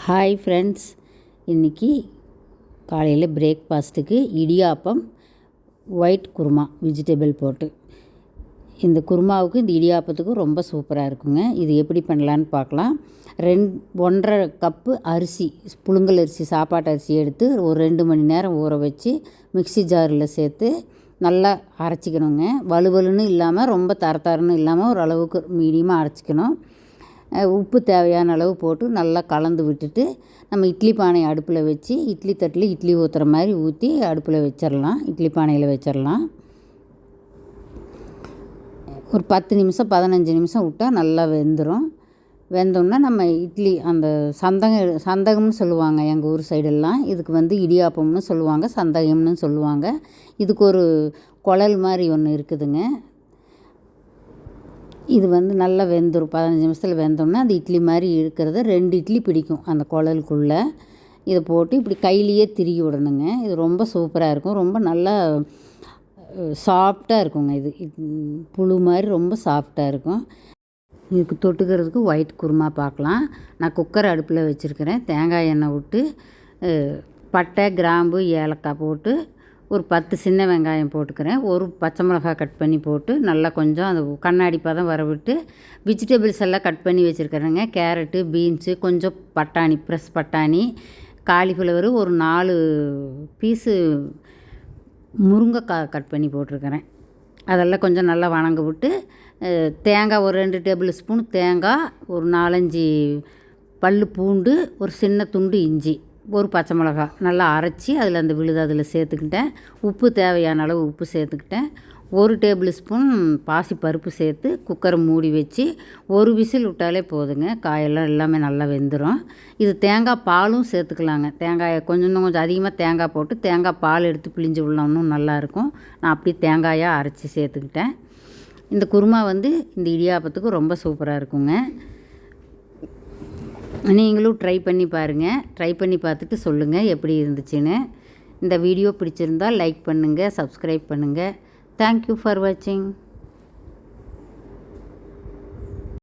Hi friends, இன்றைக்கி காலையில் பிரேக்ஃபாஸ்ட்டுக்கு இடியாப்பம் ஒயிட் குருமா வெஜிடபிள் போட்டு. இந்த குருமாவுக்கு இந்த இடியாப்பத்துக்கும் ரொம்ப சூப்பராக இருக்குங்க. இது எப்படி பண்ணலான்னு பார்க்கலாம். 1.5 கப்பு அரிசி, புழுங்கல் அரிசி, சாப்பாட்டு அரிசி எடுத்து ஒரு 2 மணி நேரம் ஊற வச்சு மிக்ஸி ஜாரில் சேர்த்து நல்லா அரைச்சிக்கணுங்க. வலுவலுன்னு இல்லாமல் ரொம்ப தரன்னு இல்லாமல் ஓரளவுக்கு மீடியமாக அரைச்சிக்கணும். உப்பு தேவையான அளவு போட்டு நல்லா கலந்து விட்டுட்டு நம்ம இட்லி பானை அடுப்பில் வச்சு இட்லி தட்டில் இட்லி ஊற்றுற மாதிரி ஊற்றி அடுப்பில் வச்சிடலாம். இட்லி பானையில் வச்சிடலாம். ஒரு 10 நிமிஷம் 15 நிமிஷம் விட்டால் நல்லா வெந்துடும். வெந்தோன்னா நம்ம இட்லி அந்த சந்தகம்னு சொல்லுவாங்க எங்கள் ஊர் சைடெல்லாம். இதுக்கு இடியாப்பம்னு சொல்லுவாங்க, சந்தகம்னு சொல்லுவாங்க. இதுக்கு ஒரு குழல் மாதிரி ஒன்று இருக்குதுங்க. இது நல்லா வெந்துடும். 15 நிமிஷத்தில் வெந்தோம்னா அந்த இட்லி மாதிரி இருக்கிறத 2 இட்லி பிடிக்கும் அந்த குழலுக்குள்ளே. இதை போட்டு இப்படி கையிலேயே திருகி விடணுங்க. இது ரொம்ப சூப்பராக இருக்கும். ரொம்ப நல்லா சாஃப்டாக இருக்குங்க. இது புழு மாதிரி ரொம்ப சாஃப்டாக இருக்கும். இதுக்கு தொட்டுக்கிறதுக்கு ஒயிட் குருமா பார்க்கலாம். நான் குக்கர் அடுப்பில் வச்சுருக்கிறேன். தேங்காய் எண்ணெய் விட்டு பட்டை, கிராம்பு, ஏலக்காய் போட்டு ஒரு 10 சின்ன வெங்காயம் போட்டுக்கிறேன். ஒரு பச்சை மிளகாய் கட் பண்ணி போட்டு நல்லா கொஞ்சம் அந்த கண்ணாடி பதம் வர விட்டு வெஜிடபிள்ஸ் எல்லாம் கட் பண்ணி வச்சுருக்கிறேங்க. கேரட்டு, பீன்ஸு, கொஞ்சம் பட்டாணி, ஃப்ரெஷ் பட்டாணி, காலிஃப்ளவரு, ஒரு 4 பீஸு முருங்கைக்காய் கட் பண்ணி போட்டிருக்கிறேன். அதெல்லாம் கொஞ்சம் நல்லா வணங்க விட்டு தேங்காய் ஒரு 2 டேபிள் ஸ்பூன் தேங்காய், ஒரு 4-5 பல் பூண்டு, ஒரு சின்ன துண்டு இஞ்சி, ஒரு பச்சை மிளகாய் நல்லா அரைச்சி அதில் அந்த விழுது அதில் சேர்த்துக்கிட்டேன். உப்பு தேவையான அளவு உப்பு சேர்த்துக்கிட்டேன். 1 டேபிள் ஸ்பூன் பாசி பருப்பு சேர்த்து குக்கரை மூடி வச்சு ஒரு விசில் விட்டாலே போதுங்க. காயெல்லாம் எல்லாமே நல்லா வெந்துடும். இது தேங்காய் பாலும் சேர்த்துக்கலாங்க. தேங்காயை கொஞ்சம் அதிகமாக தேங்காய் போட்டு தேங்காய் பால் எடுத்து பிழிஞ்சு விடலாம்னு நல்லாயிருக்கும். நான் அப்படி தேங்காயாக அரைச்சி சேர்த்துக்கிட்டேன். இந்த குருமா இந்த இடியாப்பத்துக்கு ரொம்ப சூப்பராக இருக்குங்க. நீங்களும் ட்ரை பண்ணி பாருங்கள். ட்ரை பண்ணி பார்த்துட்டு சொல்லுங்கள் எப்படி இருந்துச்சுன்னு. இந்த வீடியோ பிடிச்சிருந்தால் லைக் பண்ணுங்கள், சப்ஸ்கிரைப் பண்ணுங்கள். தேங்க்யூ ஃபார் வாட்சிங்.